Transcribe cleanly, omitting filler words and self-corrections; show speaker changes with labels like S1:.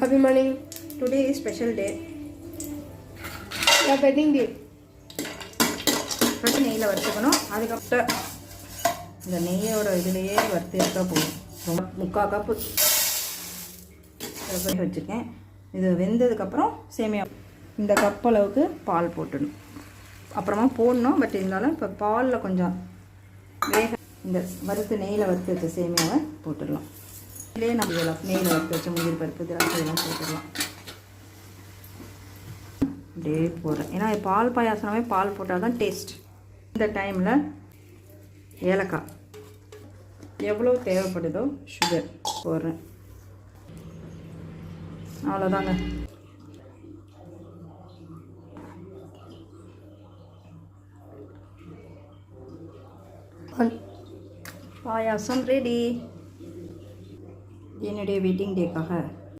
S1: Happy morning.
S2: Today is special day.
S1: Your wedding day.
S2: First நெய்யில் வறுத்துக்கணும். அதுக்கப்புறம் இந்த நெய்யோட இதுலேயே வறுத்து எடுத்தா போதும். ரொம்ப 3/4 கப்பு வச்சுருக்கேன். இது வெந்ததுக்கப்புறம் சேமியா இந்த கப் அளவுக்கு பால் போட்டுடணும். அப்புறமா போடணும், பட் இருந்தாலும் இப்போ பாலில் கொஞ்சம் வேக இந்த வறுத்து நெய்யில் வறுத்து வச்ச சேமியாவை போட்டுடலாம். இதிலே நம்ம இதெல்லாம் நெய்யில் வறுத்து வச்ச முந்திரி பருப்பு இதெல்லாம் போட்டுடலாம். அப்படியே போடுறேன், ஏன்னா பால் பாயாசனமே பால் போட்டால் தான் டேஸ்ட். இந்த டைமில் ஏலக்காய் எவ்வளோ தேவைப்படுதோ சுகர் போடுறேன். அவ்வளோதாங்க. பாயாசம் ரெடி. என்னுடைய வெட்டிங் டேக்காக